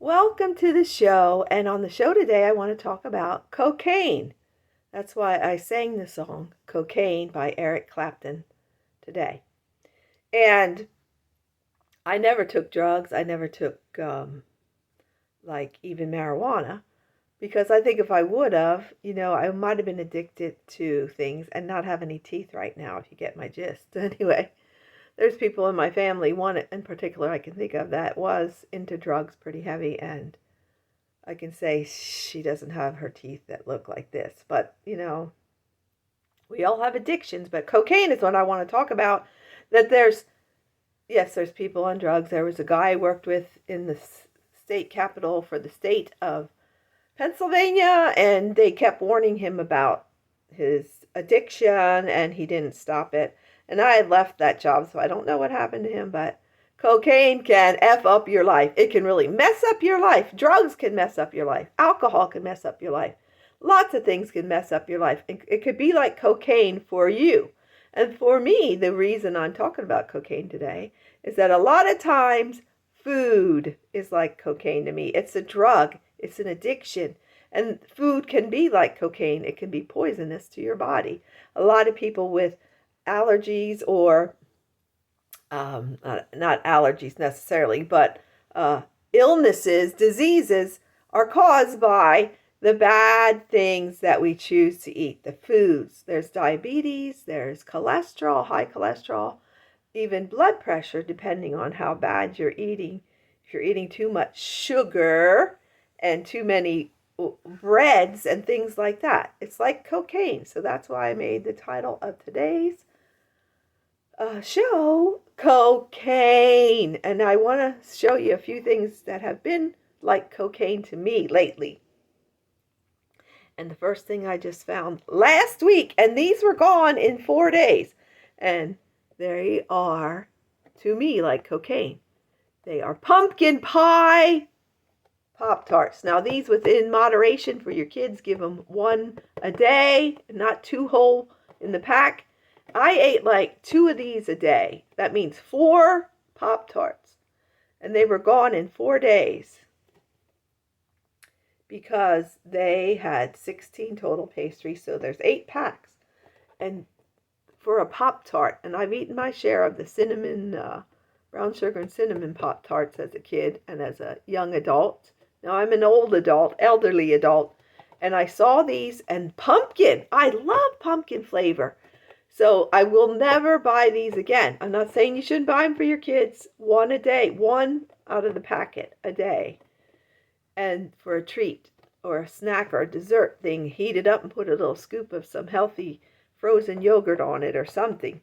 Welcome to the show. And on the show today, I want to talk about cocaine. That's why I sang the song Cocaine by Eric Clapton today. And I never took drugs. I never took, like, even marijuana. Because I think if I would have, I might have been addicted to things and not have any teeth right now, if you get my gist. Anyway, there's people in my family, one in particular I can think of, that was into drugs pretty heavy, and I can say she doesn't have her teeth that look like this. But, we all have addictions, but cocaine is what I want to talk about. That there's people on drugs. There was a guy I worked with in the state capital for the state of Pennsylvania, and they kept warning him about his addiction, and he didn't stop it. And I had left that job, so I don't know what happened to him, but cocaine can F up your life. It can really mess up your life. Drugs can mess up your life. Alcohol can mess up your life. Lots of things can mess up your life. It could be like cocaine for you. And for me, the reason I'm talking about cocaine today is that a lot of times food is like cocaine to me. It's a drug. It's an addiction. And food can be like cocaine. It can be poisonous to your body. A lot of people with allergies or not allergies necessarily, but illnesses, diseases are caused by the bad things that we choose to eat, the foods. There's diabetes, there's cholesterol, high cholesterol, even blood pressure, depending on how bad you're eating. If you're eating too much sugar and too many breads and things like that, it's like cocaine. So that's why I made the title of today's show cocaine. And I want to show you a few things that have been like cocaine to me lately. And the first thing I just found last week, and these were gone in 4 days, and they are to me like cocaine. They are pumpkin pie Pop-Tarts. Now these, within moderation for your kids, give them one a day, not two whole in the pack. I ate like 2 of these a day. That means 4 Pop-Tarts. And they were gone in 4 days because they had 16 total pastries. So there's 8 packs. And for a Pop-Tart, and I've eaten my share of the cinnamon, brown sugar and cinnamon Pop-Tarts as a kid and as a young adult. Now I'm an old adult, elderly adult, and I saw these, and pumpkin. I love pumpkin flavor. So I will never buy these again. I'm not saying you shouldn't buy them for your kids. 1 a day, 1 out of the packet a day. And for a treat or a snack or a dessert thing, heat it up and put a little scoop of some healthy frozen yogurt on it or something.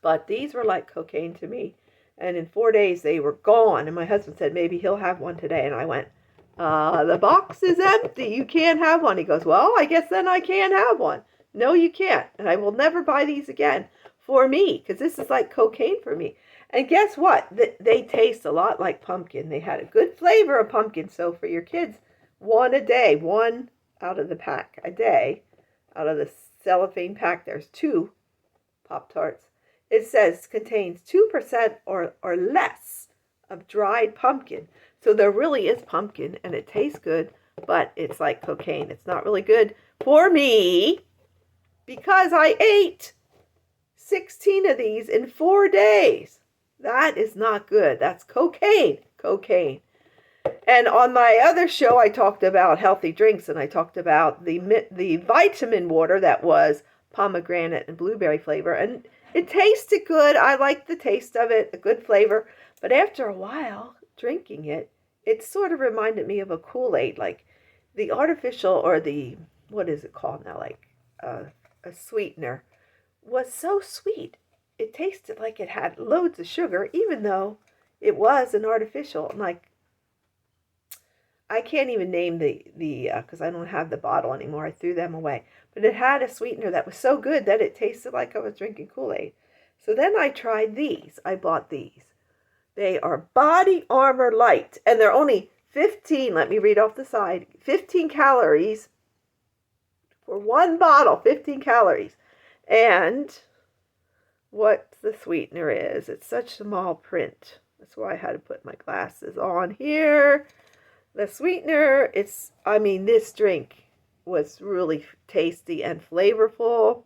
But these were like cocaine to me. And in 4 days they were gone. And my husband said maybe he'll have one today. And I went, the box is empty. You can't have one. He goes, well, I guess then I can't have one. No, you can't. And I will never buy these again for me, because this is like cocaine for me. And guess what? They taste a lot like pumpkin. They had a good flavor of pumpkin. So for your kids, 1 a day, 1 out of the pack a day. Out of the cellophane pack, there's 2 Pop-Tarts. It says contains 2% or less of dried pumpkin. So there really is pumpkin, and it tastes good, but it's like cocaine. It's not really good for me because I ate 16 of these in 4 days. That is not good. That's cocaine. Cocaine. And on my other show, I talked about healthy drinks, and I talked about the vitamin water that was pomegranate and blueberry flavor, and it tasted good. I liked the taste of it, a good flavor. But after a while drinking it, it sort of reminded me of a Kool-Aid, like the artificial, or the, what is it called now, like a sweetener, was so sweet. It tasted like it had loads of sugar, even though it was an artificial. And like, I can't even name the because I don't have the bottle anymore. I threw them away. But it had a sweetener that was so good that it tasted like I was drinking Kool-Aid. So then I tried these. I bought these. They are Body Armor Light, and they're only 15, let me read off the side, 15 calories for 1 bottle, 15 calories. And what the sweetener is, it's such small print. That's why I had to put my glasses on here. The sweetener, this drink was really tasty and flavorful.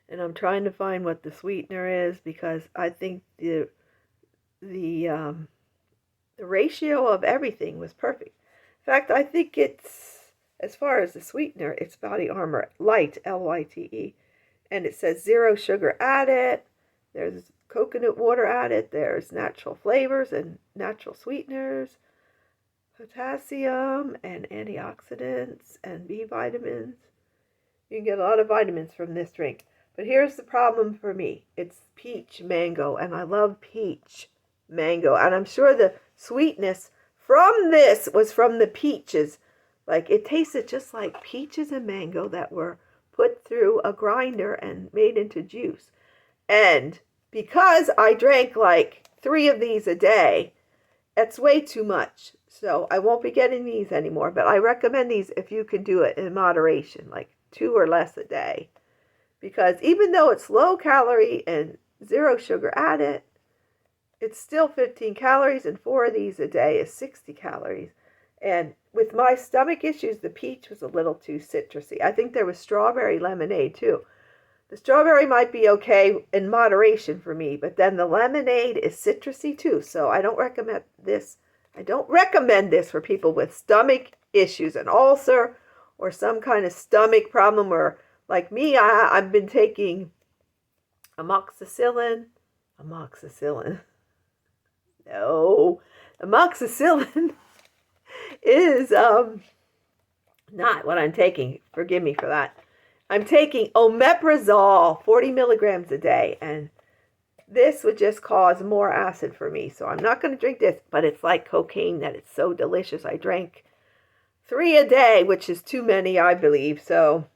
And I'm trying to find what the sweetener is because I think the ratio of everything was perfect. In fact, I think as far as the sweetener, it's Body Armor Light, Lyte, and it says 0 sugar added. There's coconut water added. There's natural flavors and natural sweeteners, potassium and antioxidants and B vitamins. You can get a lot of vitamins from this drink. But here's the problem for me. It's peach mango, and I love peach mango. And I'm sure the sweetness from this was from the peaches. Like, it tasted just like peaches and mango that were put through a grinder and made into juice. And because I drank like 3 of these a day, it's way too much. So I won't be getting these anymore. But I recommend these if you can do it in moderation, like 2 or less a day. Because even though it's low calorie and 0 sugar added, it's still 15 calories, and 4 of these a day is 60 calories. And with my stomach issues, the peach was a little too citrusy. I think there was strawberry lemonade too. The strawberry might be okay in moderation for me, but then the lemonade is citrusy too. So I don't recommend this. I don't recommend this for people with stomach issues, an ulcer, or some kind of stomach problem, or like me, I've been taking amoxicillin. No, amoxicillin is not what I'm taking. Forgive me for that. I'm taking omeprazole, 40 milligrams a day, and this would just cause more acid for me. So I'm not going to drink this, but it's like cocaine that it's so delicious. I drank 3 a day, which is too many, I believe. So,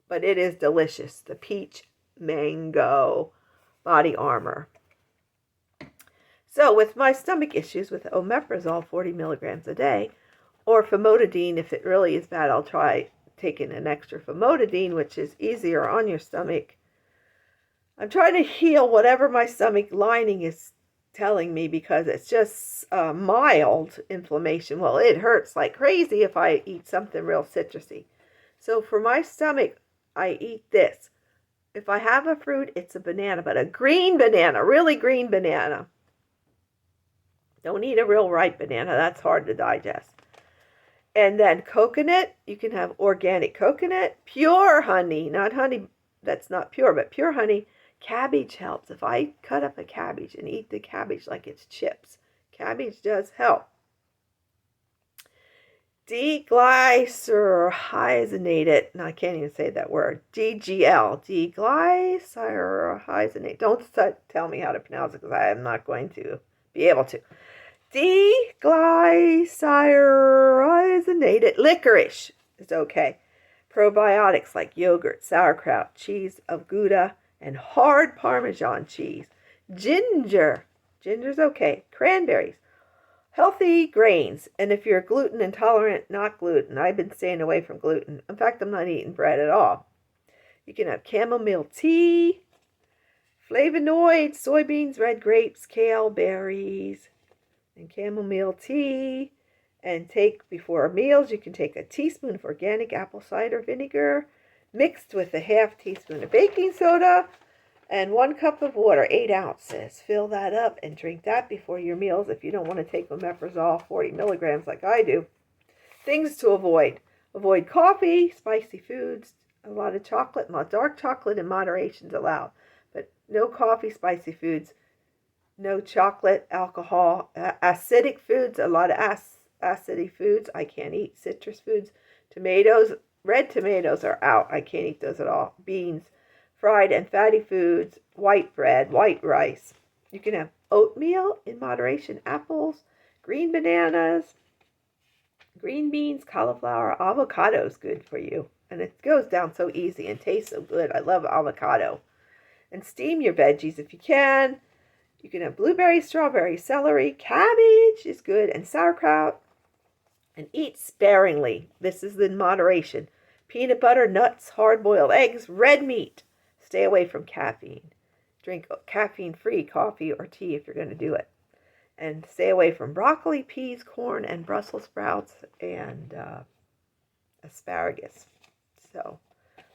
but it is delicious. The peach mango Body Armor. So with my stomach issues, with omeprazole 40 milligrams a day, or famotidine, if it really is bad, I'll try taking an extra famotidine, which is easier on your stomach. I'm trying to heal whatever my stomach lining is telling me, because it's just mild inflammation. Well, it hurts like crazy if I eat something real citrusy. So for my stomach, I eat this. If I have a fruit, it's a banana, but a green banana, really green banana. Don't eat a real ripe banana. That's hard to digest. And then coconut. You can have organic coconut. Pure honey. Not honey that's not pure, but pure honey. Cabbage helps. If I cut up a cabbage and eat the cabbage like it's chips, cabbage does help. Deglycyrrhizated. No, I can't even say that word. DGL. Deglycyrrhizated. Don't tell me how to pronounce it, because I am not going to be able to. Deglycyrrhizated licorice is okay. Probiotics like yogurt, sauerkraut, cheese of Gouda, and hard Parmesan cheese. Ginger. Ginger's okay. Cranberries. Healthy grains. And if you're gluten intolerant, not gluten. I've been staying away from gluten. In fact, I'm not eating bread at all. You can have chamomile tea, flavonoids, soybeans, red grapes, kale, berries, and chamomile tea. And take before meals, you can take a teaspoon of organic apple cider vinegar mixed with a half teaspoon of baking soda and 1 cup of water, 8 ounces. Fill that up and drink that before your meals if you don't want to take omeprazole 40 milligrams like I do. Things to avoid. Avoid coffee, spicy foods, a lot of chocolate. Dark chocolate in moderation is allowed, but no coffee, spicy foods, no chocolate, alcohol, acidic foods, a lot of acidic foods. I can't eat citrus foods. Tomatoes, red tomatoes are out. I can't eat those at all. Beans, fried and fatty foods, white bread, white rice. You can have oatmeal in moderation, apples, green bananas, green beans, cauliflower, avocado is good for you. And it goes down so easy and tastes so good. I love avocado. And steam your veggies if you can. You can have blueberries, strawberries, celery, cabbage is good, and sauerkraut. And eat sparingly. This is in moderation. Peanut butter, nuts, hard-boiled eggs, red meat. Stay away from caffeine. drink caffeine-free coffee or tea if you're going to do it. And stay away from broccoli, peas, corn, and Brussels sprouts, and asparagus. So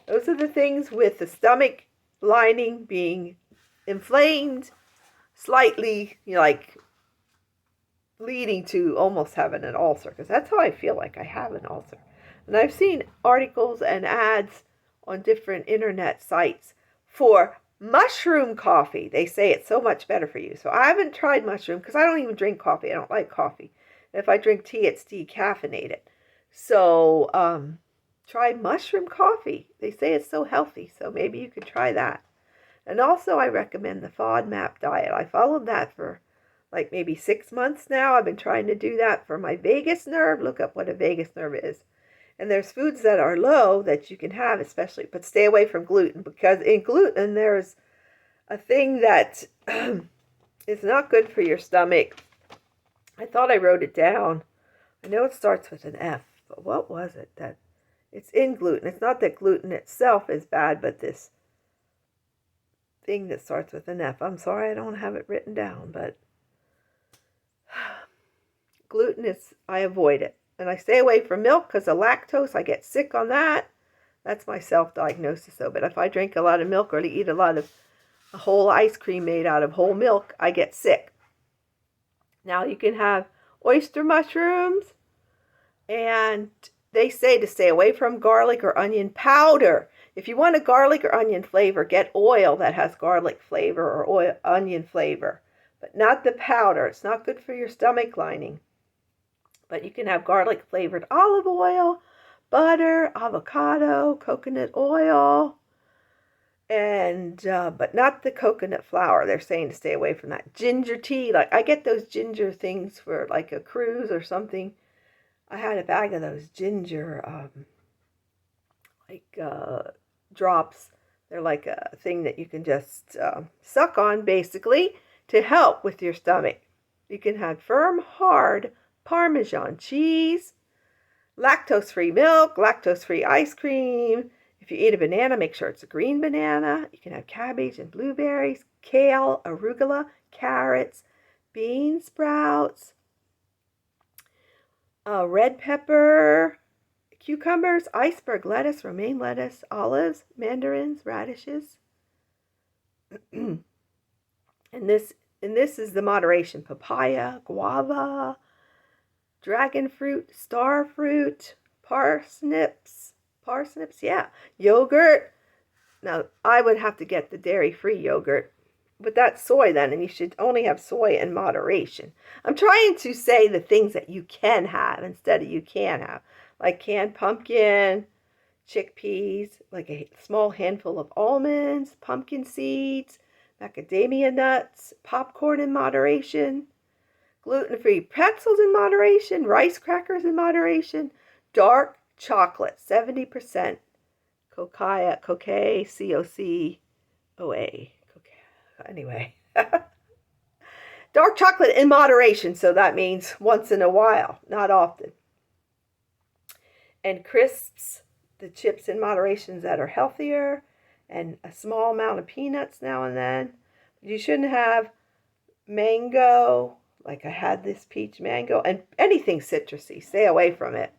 those are the things with the stomach lining being inflamed, slightly, like leading to almost having an ulcer, because that's how I feel like I have an ulcer. And I've seen articles and ads on different internet sites for mushroom coffee. They say it's so much better for you. So I haven't tried mushroom because I don't even drink coffee. I don't like coffee. And if I drink tea, it's decaffeinated. So try mushroom coffee. They say it's so healthy. So maybe you could try that. And also I recommend the FODMAP diet. I followed that for like maybe 6 months now. I've been trying to do that for my vagus nerve. Look up what a vagus nerve is. And there's foods that are low that you can have, especially, but stay away from gluten, because in gluten there's a thing that is not good for your stomach. I thought I wrote it down. I know it starts with an F, but what was it? That it's in gluten. It's not that gluten itself is bad, but this thing that starts with an F. I'm sorry I don't have it written down, but gluten is, I avoid it. And I stay away from milk because of lactose. I get sick on that. That's my self-diagnosis though. But if I drink a lot of milk or eat a lot of a whole ice cream made out of whole milk, I get sick. Now you can have oyster mushrooms, and they say to stay away from garlic or onion powder. If you want a garlic or onion flavor, get oil that has garlic flavor or onion flavor, but not the powder. It's not good for your stomach lining. But you can have garlic flavored olive oil, butter, avocado, coconut oil, and but not the coconut flour. They're saying to stay away from that. Ginger tea, like I get those ginger things for like a cruise or something. I had a bag of those ginger drops. They're like a thing that you can just suck on basically to help with your stomach. You can have firm, hard Parmesan cheese, lactose-free milk, lactose-free ice cream. If you eat a banana, make sure it's a green banana. You can have cabbage and blueberries, kale, arugula, carrots, bean sprouts, red pepper, cucumbers, iceberg lettuce, romaine lettuce, olives, mandarins, radishes. and this is the moderation: papaya, guava, dragon fruit, star fruit, parsnips, yeah, yogurt. Now, I would have to get the dairy-free yogurt, but that's soy then, and you should only have soy in moderation. I'm trying to say the things that you can have instead of you can have, like canned pumpkin, chickpeas, like a small handful of almonds, pumpkin seeds, macadamia nuts, popcorn in moderation, gluten-free pretzels in moderation, rice crackers in moderation, dark chocolate, 70% cocoa, C-O-C-O-A. Anyway, dark chocolate in moderation, so that means once in a while, not often. And crisps, the chips in moderations that are healthier, and a small amount of peanuts now and then. You shouldn't have mango, like I had this peach mango, and anything citrusy. Stay away from it.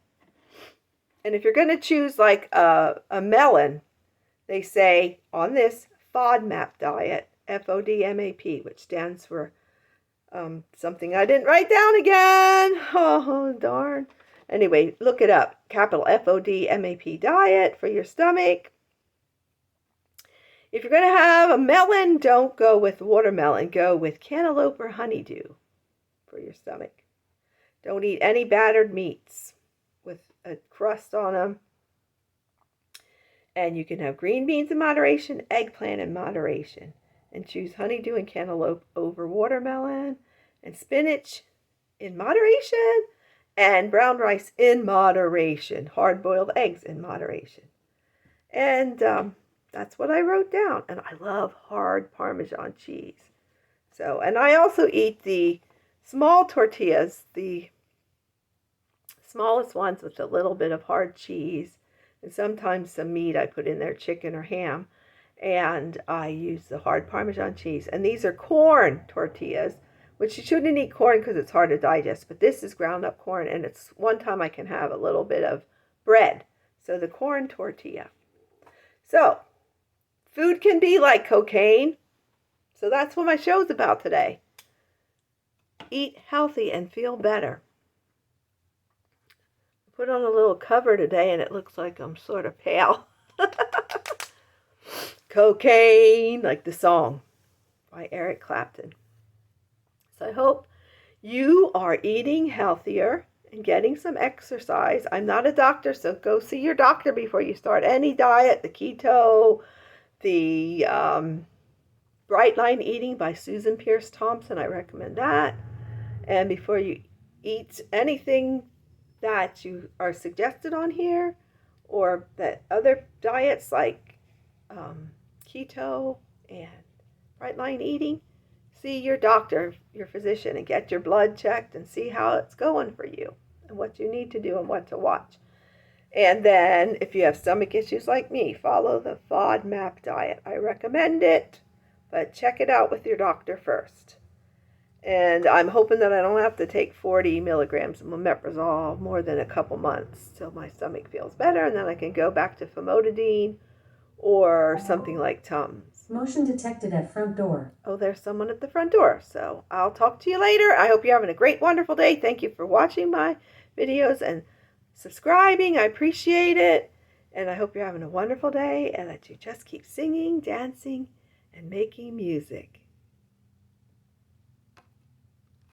And if you're going to choose like a melon, they say on this FODMAP diet, FODMAP, which stands for something I didn't write down again. Oh, darn. Anyway, look it up. Capital FODMAP diet for your stomach. If you're going to have a melon, don't go with watermelon. Go with cantaloupe or honeydew for your stomach. Don't eat any battered meats with a crust on them. And you can have green beans in moderation, eggplant in moderation. And choose honeydew and cantaloupe over watermelon, and spinach in moderation, and brown rice in moderation. Hard-boiled eggs in moderation. And that's what I wrote down. And I love hard Parmesan cheese. So, and I also eat the small tortillas, the smallest ones with a little bit of hard cheese, and sometimes some meat I put in there, chicken or ham. And I use the hard Parmesan cheese. And these are corn tortillas, which you shouldn't eat corn because it's hard to digest. But this is ground up corn, and it's one time I can have a little bit of bread. So the corn tortilla. So food can be like cocaine. So that's what my show's about today. Eat healthy and feel better. I put on a little cover today and it looks like I'm sort of pale. Cocaine, like the song by Eric Clapton. So I hope you are eating healthier and getting some exercise. I'm not a doctor, so go see your doctor before you start any diet. The keto, the Bright Line Eating by Susan Pierce Thompson, I recommend that. And before you eat anything that you are suggested on here, or that other diets like keto and Bright Line Eating, see your doctor, your physician, and get your blood checked and see how it's going for you and what you need to do and what to watch. And then if you have stomach issues like me, follow the FODMAP diet. I recommend it, but check it out with your doctor first. And I'm hoping that I don't have to take 40 milligrams of omeprazole more than a couple months till my stomach feels better, and then I can go back to famotidine or something like Tums. Motion detected at front door. Oh, there's someone at the front door. So I'll talk to you later. I hope you're having a great, wonderful day. Thank you for watching my videos and subscribing. I appreciate it. And I hope you're having a wonderful day and that you just keep singing, dancing, and making music.